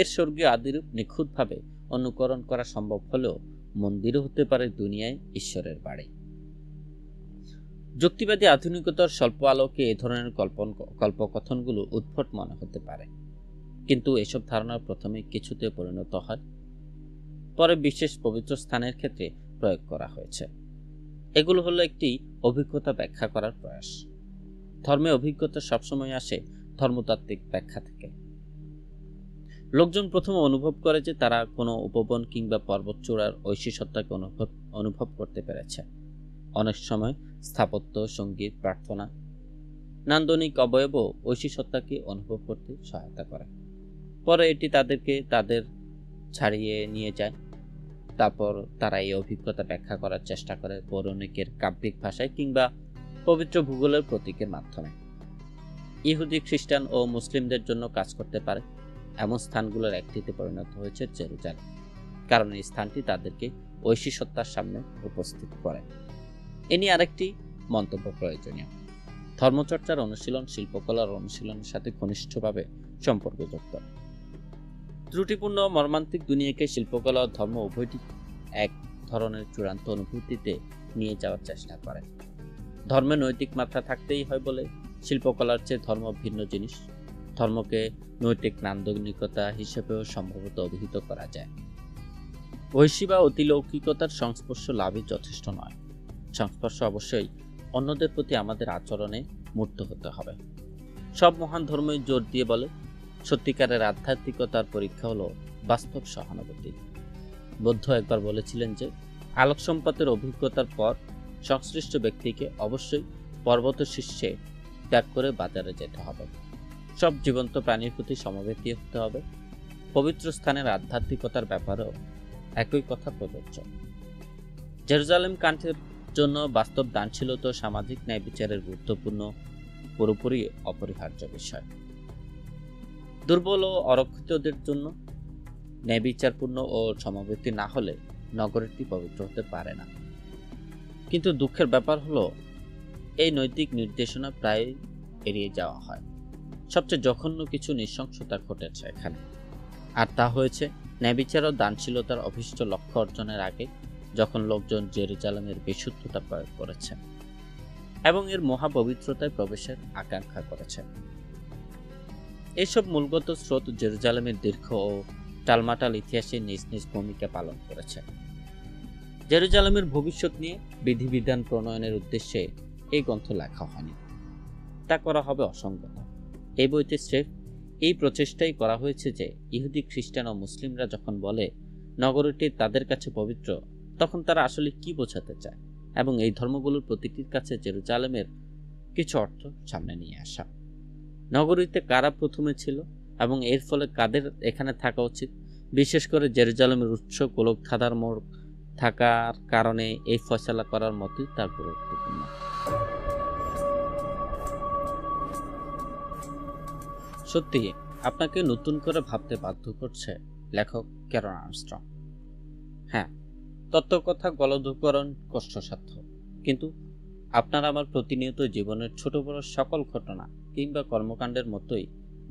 এর স্বর্গীয় আদিরূপ নিখুঁতভাবে অনুকরণ করা সম্ভব হলেও মন্দিরও হতে পারে দুনিয়ায় ঈশ্বরের বাড়ি। যুক্তিবাদী আধুনিকতার স্বল্প আলোকে এ ধরনের কল্পকথনগুলো উদ্ভট মনে হতে পারে, কিন্তু এসব ধারণা প্রথমে কিছুতে পরিণত হয়, পরে বিশেষ পবিত্র স্থানের ক্ষেত্রে প্রয়োগ করা হয়েছে। এগুলো হলো একটি অভিজ্ঞতা ব্যাখ্যা করার প্রয়াস। ধর্মে অভিজ্ঞতা সবসময় আসে ধর্মতাত্ত্বিক ব্যাখ্যা থেকে। লোকজন প্রথমে অনুভব করে যে তারা কোনো উপবন কিংবা পর্বত চূড়ার ঐশী সত্তাকে অনুভব করতে পেরেছে। অনেক সময় স্থাপত্য, সঙ্গীত, প্রার্থনা, নান্দনিক অবয়বও ঐশী সত্তাকে অনুভব করতে সহায়তা করে। পরে এটি তাদেরকে ছাড়িয়ে নিয়ে যায়। তারপর তারা এই অভিজ্ঞতা ব্যাখ্যা করার চেষ্টা করে পৌরাণিকের কাব্যিক ভাষায় কিংবা পবিত্র ভূগোলের প্রতীকের মাধ্যমে। ইহুদি, খ্রিস্টান ও মুসলিমদের জন্য কাজ করতে পারে এমন স্থানগুলোর একটিতে পরিণত হয়েছে জেরুজালেম, কারণ এই স্থানটি তাদেরকে ঐশী সত্তার সামনে উপস্থিত করে। এ নিয়ে আরেকটি মন্তব্য প্রয়োজনীয়। ধর্মচর্চার অনুশীলন শিল্পকলার অনুশীলনের সাথে ঘনিষ্ঠভাবে সম্পর্কযুক্ত। ত্রুটিপূর্ণ মর্মান্তিক দুনিয়াকে শিল্পকলা ও ধর্ম উভয়টি এক ধরনের চূড়ান্ত অনুভূতিতে নিয়ে যাওয়ার চেষ্টা করে। ধর্মে নৈতিক মাত্রা থাকতেই হয় বলে শিল্পকলার চেয়ে ধর্ম ভিন্ন জিনিস। ধর্মকে নৈতিক নান্দনিকতা হিসেবেও সম্ভবত অভিহিত করা যায়। ঐশী বা অতিলৌকিকতার সংস্পর্শ লাভই যথেষ্ট নয়। সংস্পর্শ অবশ্যই অন্যদের প্রতি আমাদের আচরণে মূর্ত হতে হবে। সব মহান ধর্মই জোর দিয়ে বলে সত্যিকারের আধ্যাত্মিকতার পরীক্ষা হলো বাস্তব সহানুভূতি। বুদ্ধ একবার বলেছিলেন যে আলোক সম্পাতের অভিজ্ঞতার পর সংশ্লিষ্ট ব্যক্তিকে অবশ্যই পর্বত শীর্ষে ত্যাগ করে বাজারে যেতে হবে। সব জীবন্ত প্রাণীর প্রতি সমবেতী হতে হবে। পবিত্র স্থানের আধ্যাত্মিকতার ব্যাপারেও একই কথা প্রযোজ্য। জেরুজালেম কান্টের জন্য বাস্তব দানশীলতা ও সামাজিক ন্যায় বিচারের গুরুত্বপূর্ণ পুরোপুরি অপরিহার্য বিষয়। দুর্বল ও অরক্ষিতদের জন্য ন্যায়বিচারপূর্ণ ও সমবর্তী না হলে নগরীটি পবিত্র হতে পারে না। কিন্তু দুঃখের ব্যাপার হলো এই নৈতিক নির্দেশনা প্রায় এড়িয়ে যাওয়া হয়। সবচেয়ে জঘন্য কিছু নৃশংসতা ঘটেছে এখানে, আর তা হয়েছে ন্যায়বিচার ও দানশীলতার অভীষ্ট লক্ষ্য অর্জনের আগে, যখন লোকজন জেরুজালেমের বিশুদ্ধতা প্রয়োগ করেছে এবং এর মহাপবিত্রতায় প্রবেশের আকাঙ্ক্ষা করেছে। এইসব মূলগত স্রোত জেরুজালেমের দীর্ঘ ও টালমাটাল ইতিহাসে নিজ নিজ ভূমিকা পালন করেছে। জেরুজালেমের ভবিষ্যৎ নিয়ে বিধিবিধান প্রণয়নের উদ্দেশ্যে এই গ্রন্থ লেখা হয়নি, তা করা হবে অসঙ্গত। এই বইতে স্রেফ এই প্রচেষ্টাই করা হয়েছে যে ইহুদি, খ্রিস্টান ও মুসলিমরা যখন বলে নগরীটি তাদের কাছে পবিত্র, তখন তারা আসলে কি বোঝাতে চায়, এবং এই ধর্মগুলোর প্রতিটির কাছে জেরুজালেমের কিছু অর্থ সামনে নিয়ে আসা। নগরীতে কারা প্রথমে ছিল এবং এর ফলে কাদের এখানে থাকা উচিত, বিশেষ করে জেরুজালেমের উৎস গোলকধাঁধার মোড় থাকার কারণে এই ফয়সালা করার মতোই তার গুরুত্বপূর্ণ। সত্যি আপনাকে নতুন করে ভাবতে বাধ্য করছে লেখক ক্যারন আর্মস্ট্রং। হ্যাঁ, তত্ত্বকথা গলদকরণ কষ্টসাধ্য, কিন্তু আপনার আমার প্রতিনিয়ত জীবনের ছোট বড় সকল ঘটনা কিংবা কর্মকাণ্ডের মতোই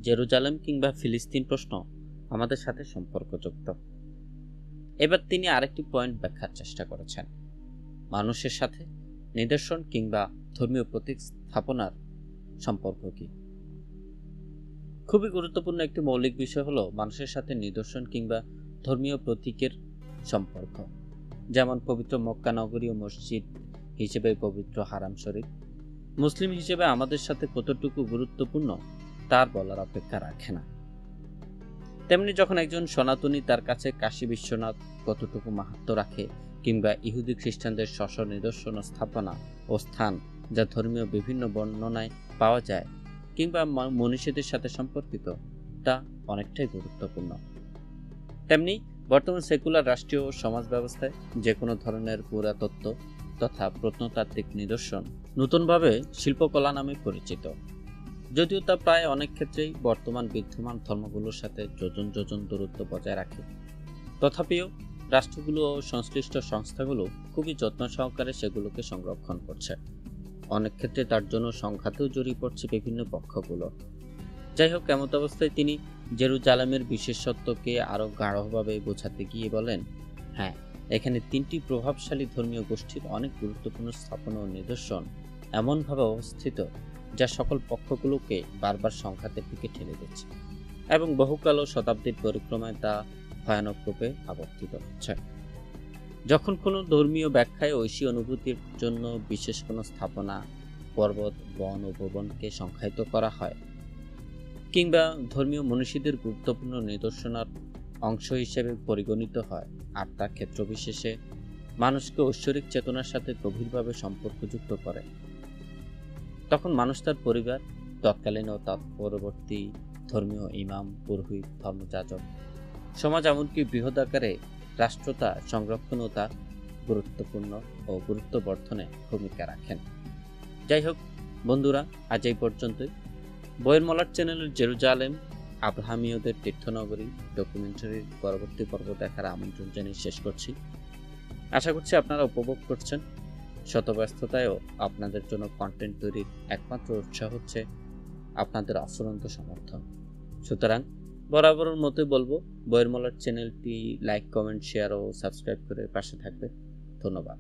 জেরুজালেম কিংবা ফিলিস্তিন প্রশ্ন আমাদের সাথে সম্পর্কযুক্ত। এবার তিনি আরেকটি পয়েন্ট ব্যাখ্যার চেষ্টা করেছেন, মানুষের সাথে নিদর্শন কিংবা ধর্মীয় প্রতীক স্থাপনার সম্পর্ক কি। খুবই গুরুত্বপূর্ণ একটি মৌলিক বিষয় হলো মানুষের সাথে নিদর্শন কিংবা ধর্মীয় প্রতীকের সম্পর্ক। যেমন পবিত্র মক্কা নগরী ও মসজিদ হিসেবে পবিত্র হারাম শরীফ মুসলিম হিসেবে আমাদের সাথে কতটুকু গুরুত্বপূর্ণ তার বলার অপেক্ষা রাখে না। তেমনি যখন একজন সনাতনী তার কাছে কাশী বিশ্বনাথ কতটুকু মাহাত্ম্য রাখে, কিংবা ইহুদি খ্রিস্টানদের স্ব নিদর্শন স্থাপনা ও স্থান যা ধর্মীয় বিভিন্ন বর্ণনায় পাওয়া যায় কিংবা মনীষীদের সাথে সম্পর্কিত, তা অনেকটাই গুরুত্বপূর্ণ। তেমনি বর্তমান সেকুলার রাষ্ট্রীয় সমাজ ব্যবস্থায় যে কোনো ধরনের পুরাতত্ত্ব তথা প্রত্নতাত্ত্বিক নিদর্শন নতুনভাবে শিল্পকলা নামে পরিচিত, যদিও তা প্রায় অনেক ক্ষেত্রেই বর্তমান বিদ্যমান ধর্মগুলোর সাথে যোজন যোজন দূরত্ব বজায় রাখে। তথাপিও রাষ্ট্রগুলো ও সংশ্লিষ্ট সংস্থাগুলো খুবই যত্ন সহকারে সেগুলোকে সংরক্ষণ করছে। অনেক ক্ষেত্রে তার জন্য সংঘাতেও জড়িয়ে পড়ছে বিভিন্ন পক্ষগুলো। যাই হোক, এমত অবস্থায় তিনি জেরুজালেমের বিশেষত্বকে আরও গাঢ়ভাবে বোঝাতে গিয়ে বলেন, হ্যাঁ, এখানে তিনটি প্রভাবশালী ধর্মীয় গোষ্ঠীর অনেক গুরুত্বপূর্ণ স্থাপনা ও নিদর্শন এমনভাবে অবস্থিত যা সকল পক্ষগুলোকে বারবার সংঘাতের দিকে ঠেলে দিচ্ছে এবং বহুকাল ও শতাব্দীর পরিক্রমায় তা ভয়ানক রূপে আবর্তিত হচ্ছে। যখন কোনো ধর্মীয় ব্যাখ্যায় ঐশী অনুভূতির জন্য বিশেষ কোনো স্থাপনা, পর্বত, বন ও ভবনকে সংখ্যায়িত করা হয়, কিংবা ধর্মীয় মনীষীদের গুরুত্বপূর্ণ নিদর্শনার অংশ হিসেবে পরিগণিত হয়, আর তা ক্ষেত্রবিশেষে মানুষকে ঐশ্বরিক চেতনার সাথে গভীরভাবে সম্পর্কযুক্ত করে, তখন মানুষ তার পরিবার, তৎকালীন ও তৎপরবর্তী ধর্মীয় ইমাম, পুরোহিত, ধর্মযাজক, সমাজ, এমনকি বৃহৎ আকারে রাষ্ট্রতা সংরক্ষণ ও তা গুরুত্বপূর্ণ ও গুরুত্ববর্ধনে ভূমিকা রাখেন। যাই হোক বন্ধুরা, আজ এই পর্যন্তই। বইয়ের মলাট চ্যানেলের জেরুজালেম আব্রাহামীয়দের তীর্থনগরী ডকুমেন্টারির পরবর্তী পর্ব দেখার আমন্ত্রণ জানিয়ে শেষ করছি। আশা করছি আপনারা উপভোগ করছেন। শত ব্যস্ততায়ও আপনাদের জন্য কন্টেন্ট তৈরির একমাত্র উৎসাহ হচ্ছে আপনাদের অফুরন্ত সমর্থন। সুতরাং বরাবরের মতোই বলবো, বইয়ের মলাট চ্যানেলটি লাইক, কমেন্ট, শেয়ার ও সাবস্ক্রাইব করে পাশে থাকবে। ধন্যবাদ।